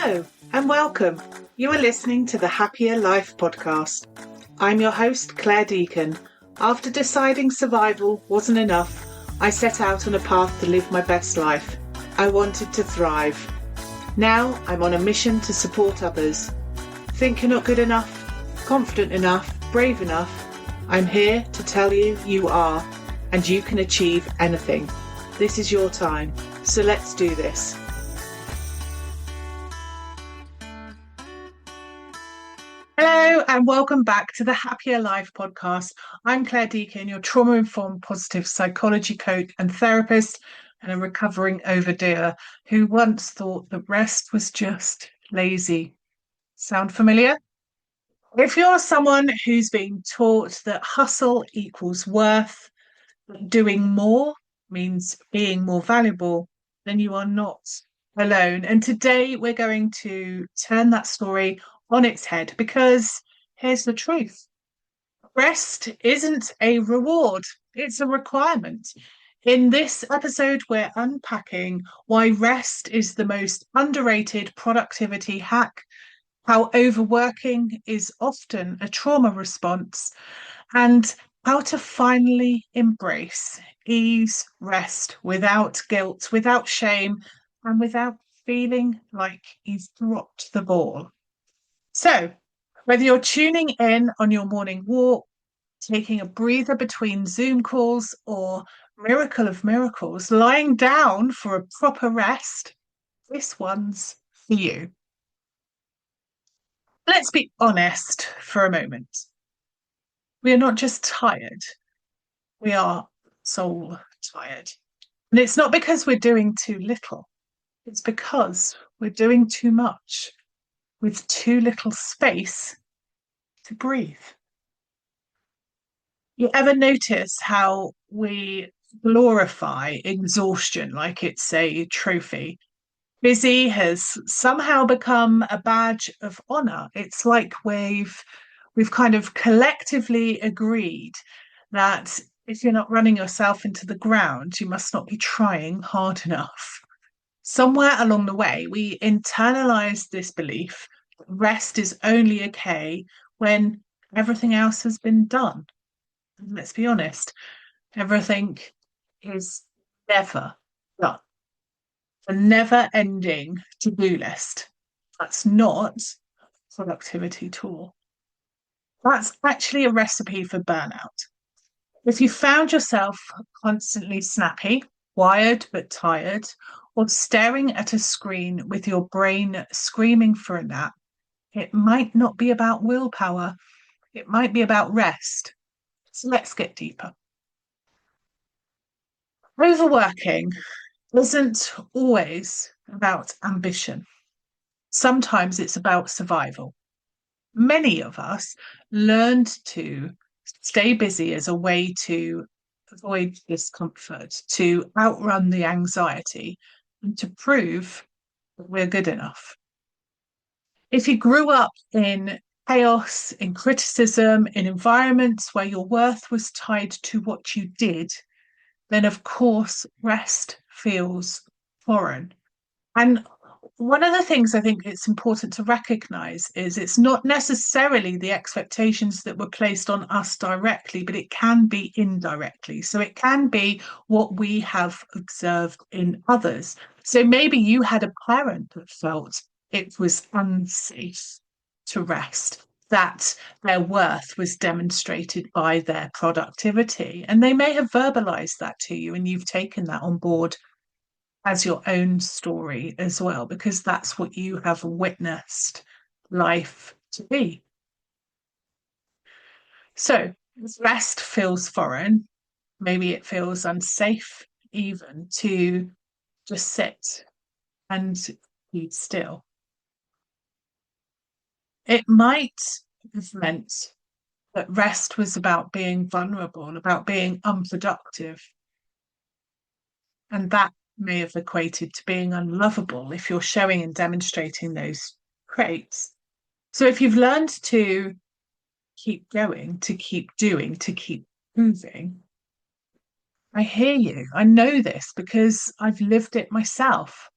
Hello and welcome. You are listening to the Happya Life Podcast. I'm your host, Clare Deacon. After deciding survival wasn't enough, I set out on a path to live my best life. I wanted to thrive. Now I'm on a mission to support others. Think you're not good enough, confident enough, brave enough? I'm here to tell you you are, and you can achieve anything. This is your time, so let's do this. Hello and welcome back to the Happya Life Podcast. I'm Clare Deacon, your trauma-informed positive psychology coach and therapist, and a recovering overdoer who once thought that rest was just lazy. Sound familiar? If you're someone who's been taught that hustle equals worth, that doing more means being more valuable, then you are not alone. And today we're going to turn that story on its head, because here's the truth. Rest isn't a reward, it's a requirement. In this episode, we're unpacking why rest is the most underrated productivity hack, how overworking is often a trauma response, and how to finally embrace ease, rest without guilt, without shame, and without feeling like you've dropped the ball. So, whether you're tuning in on your morning walk, taking a breather between Zoom calls, or miracle of miracles, lying down for a proper rest, this one's for you. Let's be honest for a moment. We are not just tired, we are soul tired. And it's not because we're doing too little, it's because we're doing too much with too little space to breathe. You ever notice how we glorify exhaustion like it's a trophy? Busy has somehow become a badge of honor. It's like we've kind of collectively agreed that if you're not running yourself into the ground, you must not be trying hard enough. Somewhere along the way, we internalized this belief that rest is only okay when everything else has been done. And let's be honest, everything is never done. A never-ending to-do list. That's not a productivity tool. That's actually a recipe for burnout. If you found yourself constantly snappy, wired but tired, or staring at a screen with your brain screaming for a nap, it might not be about willpower. It might be about rest. So let's get deeper. Overworking isn't always about ambition. Sometimes it's about survival. Many of us learned to stay busy as a way to avoid discomfort, to outrun the anxiety, and to prove that we're good enough. If you grew up in chaos, in criticism, in environments where your worth was tied to what you did, then of course rest feels foreign. And one of the things I think it's important to recognize is it's not necessarily the expectations that were placed on us directly, but it can be indirectly. So it can be what we have observed in others. So maybe you had a parent that felt it was unsafe to rest, that their worth was demonstrated by their productivity. And they may have verbalized that to you, and you've taken that on board as your own story as well, because that's what you have witnessed life to be. So if rest feels foreign, maybe it feels unsafe even to just sit and be still. It might have meant that rest was about being vulnerable, about being unproductive. And that may have equated to being unlovable if you're showing and demonstrating those traits. So if you've learned to keep going, to keep doing, to keep moving, I hear you. I know this because I've lived it myself.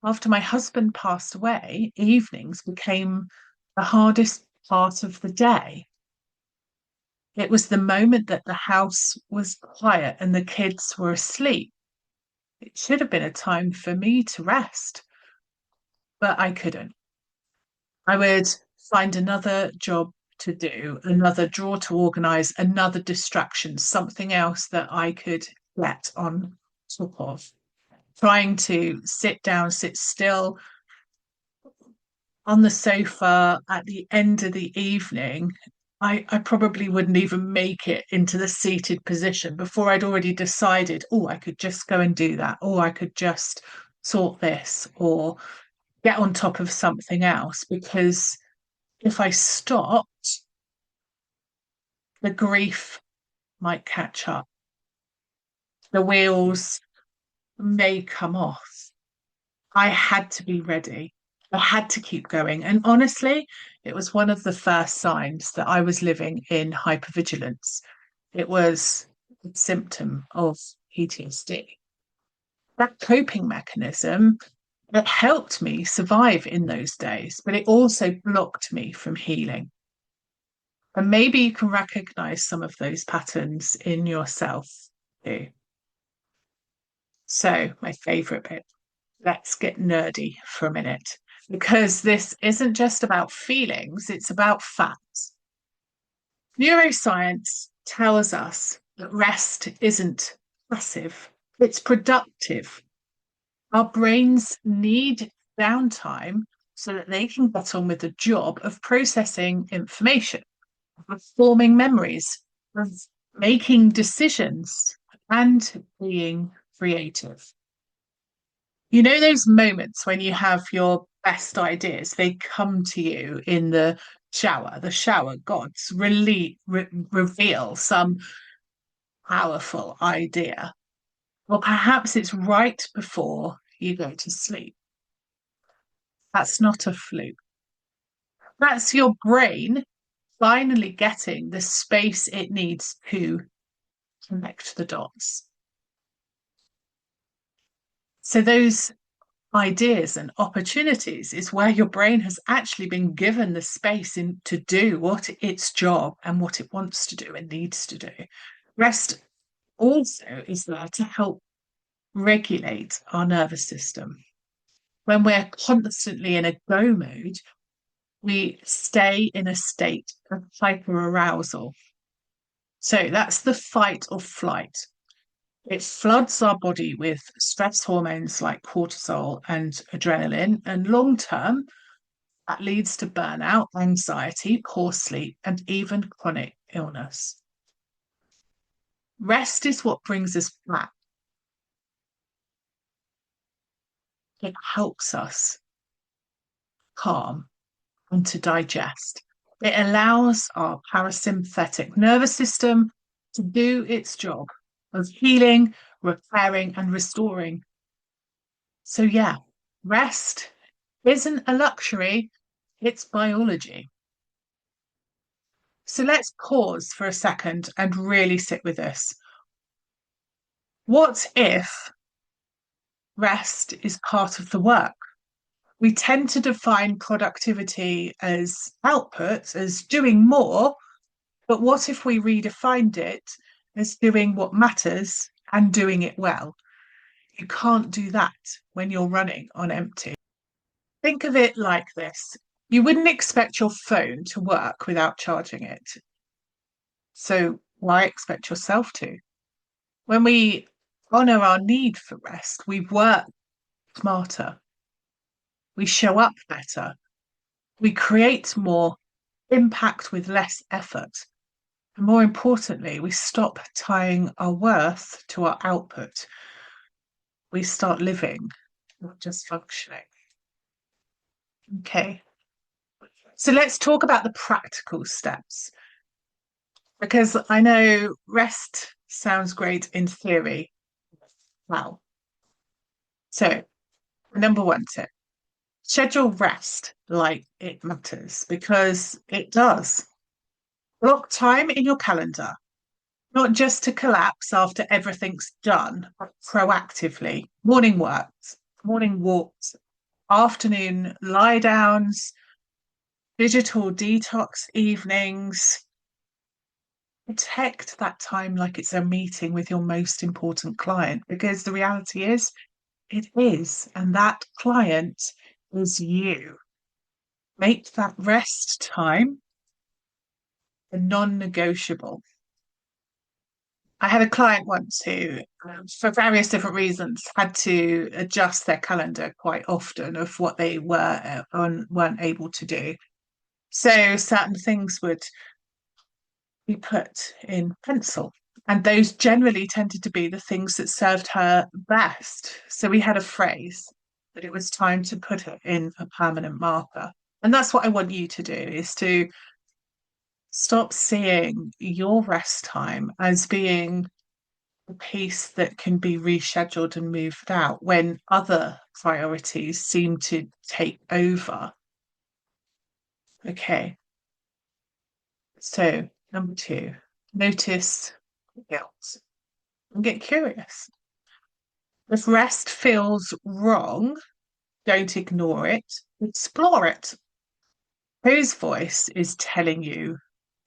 After my husband passed away, evenings became the hardest part of the day. It was the moment that the house was quiet and the kids were asleep. It should have been a time for me to rest, but I couldn't. I would find another job to do, another drawer to organize, another distraction, something else that I could get on top of. Trying to sit down, sit still on the sofa at the end of the evening, I probably wouldn't even make it into the seated position before I'd already decided, oh, I could just go and do that, or I could just sort this, or get on top of something else. Because if I stopped, the grief might catch up, the wheels may come off. I had to be ready. I had to keep going. And honestly, it was one of the first signs that I was living in hypervigilance. It was a symptom of PTSD. That coping mechanism, it helped me survive in those days, but it also blocked me from healing. And maybe you can recognize some of those patterns in yourself too. So, my favorite bit, let's get nerdy for a minute because this isn't just about feelings, it's about facts. Neuroscience tells us that rest isn't passive, it's productive. Our brains need downtime so that they can get on with the job of processing information, of forming memories, of making decisions, and being creative. You know those moments when you have your best ideas, they come to you in the shower gods really reveal some powerful idea. Or perhaps it's right before you go to sleep. That's not a fluke. That's your brain finally getting the space it needs to connect the dots. So those ideas and opportunities is where your brain has actually been given the space to do what its job and what it wants to do and needs to do. Rest also is there to help regulate our nervous system. When we're constantly in a go mode, we stay in a state of hyperarousal. So that's the fight or flight. It floods our body with stress hormones like cortisol and adrenaline, and long term, that leads to burnout, anxiety, poor sleep, and even chronic illness. Rest is what brings us back. It helps us calm and to digest. It allows our parasympathetic nervous system to do its job of healing, repairing, and restoring. So, yeah, rest isn't a luxury, it's biology. So, let's pause for a second and really sit with this. What if rest is part of the work? We tend to define productivity as output, as doing more, but what if we redefined it as doing what matters and doing it well? You can't do that when you're running on empty. Think of it like this. You wouldn't expect your phone to work without charging it. So why expect yourself to? When we honor our need for rest, we work smarter, we show up better, we create more impact with less effort. And more importantly, we stop tying our worth to our output. We start living, not just functioning. Okay. So let's talk about the practical steps because I know rest sounds great in theory. Wow. So, number one tip, schedule rest like it matters because it does. Block time in your calendar, not just to collapse after everything's done, but proactively. Morning works, morning walks, afternoon lie downs, digital detox evenings. Protect that time like it's a meeting with your most important client, because the reality is it is, and that client is you. Make that rest time a non-negotiable. I had a client once who, for various different reasons, had to adjust their calendar quite often of what they were and weren't able to do. So certain things would be put in pencil. And those generally tended to be the things that served her best. So we had a phrase that it was time to put it in a permanent marker. And that's what I want you to do, is to stop seeing your rest time as being a piece that can be rescheduled and moved out when other priorities seem to take over. Okay. So, number two, notice guilt and get curious. If rest feels wrong, don't ignore it, explore it. Whose voice is telling you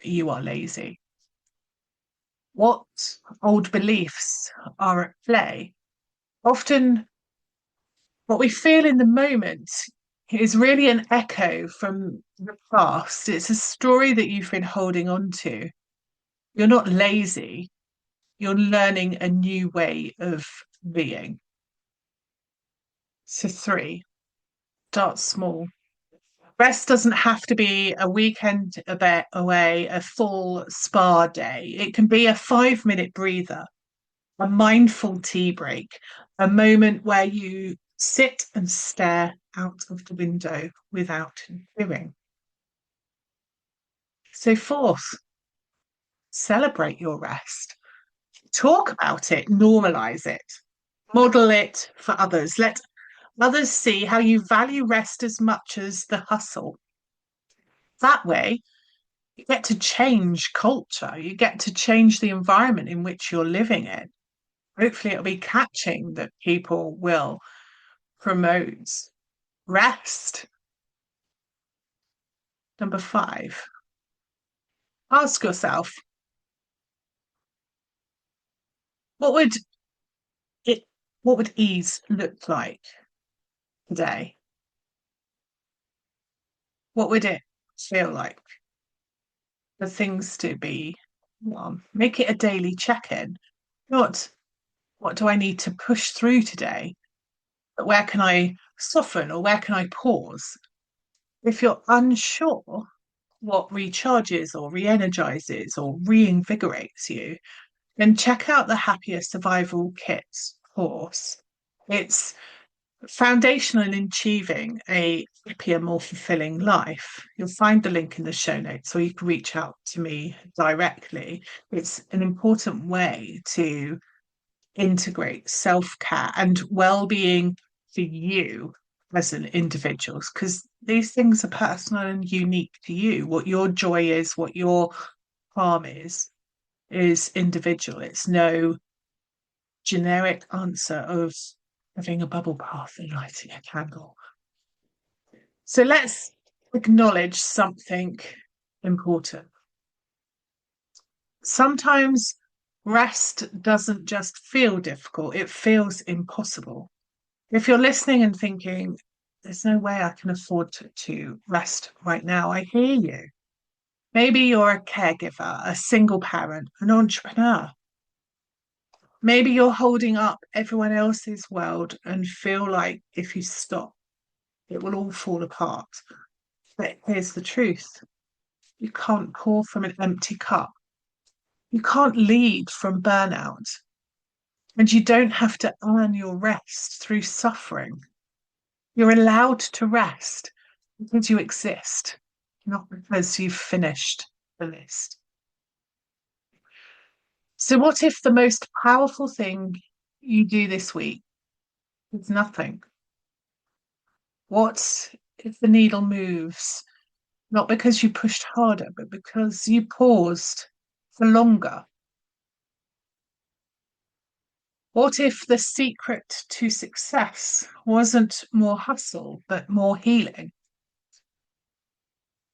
you are lazy? What old beliefs are at play? Often, what we feel in the moment is really an echo from the past. It's a story that you've been holding on to. You're not lazy, you're learning a new way of being. So, three, start small. Rest doesn't have to be a weekend away, a full spa day. It can be a 5 minute breather, a mindful tea break, a moment where you sit and stare out of the window without doing. So, fourth, celebrate your rest. Talk about it, normalize it, model it for others. Let others see how you value rest as much as the hustle. That way, you get to change culture, you get to change the environment in which you're living in. Hopefully, it'll be catching that people will promote rest. Number five, ask yourself, what would it what would ease look like today? What would it feel like for things to be? Make it a daily check-in. Not what do I need to push through today, but where can I soften or where can I pause? If you're unsure what recharges or re-energizes or reinvigorates you, then check out the Happier Survival Kits course. It's foundational in achieving a happier, more fulfilling life. You'll find the link in the show notes, or you can reach out to me directly. It's an important way to integrate self-care and well-being for you as an individual, because these things are personal and unique to you. What your joy is, what your harm is individual. It's no generic answer of having a bubble bath and lighting a candle. So let's acknowledge something important. Sometimes rest doesn't just feel difficult, it feels impossible. If you're listening and thinking, there's no way I can afford to rest right now, I hear you. Maybe you're a caregiver, a single parent, an entrepreneur. Maybe you're holding up everyone else's world and feel like if you stop, it will all fall apart. But here's the truth: you can't pour from an empty cup. You can't lead from burnout. And you don't have to earn your rest through suffering. You're allowed to rest because you exist, not because you've finished the list. So, what if the most powerful thing you do this week is nothing? What if the needle moves, not because you pushed harder, but because you paused for longer? What if the secret to success wasn't more hustle, but more healing?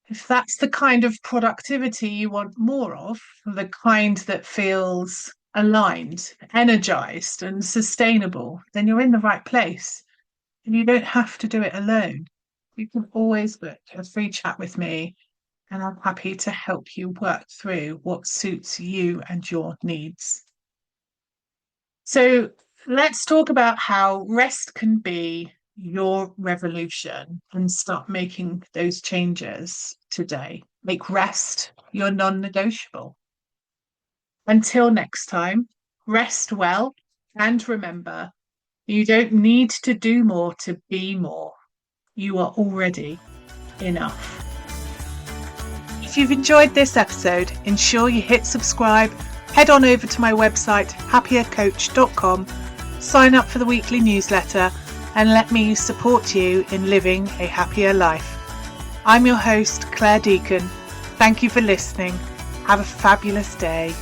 If that's the kind of productivity you want more of, the kind that feels aligned, energized, and sustainable, then you're in the right place. And you don't have to do it alone. You can always book a free chat with me, and I'm happy to help you work through what suits you and your needs. So, let's talk about how rest can be your revolution and start making those changes today. Make rest your non negotiable. Until next time, rest well and remember you don't need to do more to be more. You are already enough. If you've enjoyed this episode, ensure you hit subscribe, head on over to my website, happiercoach.com, sign up for the weekly newsletter, and let me support you in living a happier life. I'm your host, Clare Deacon. Thank you for listening. Have a fabulous day.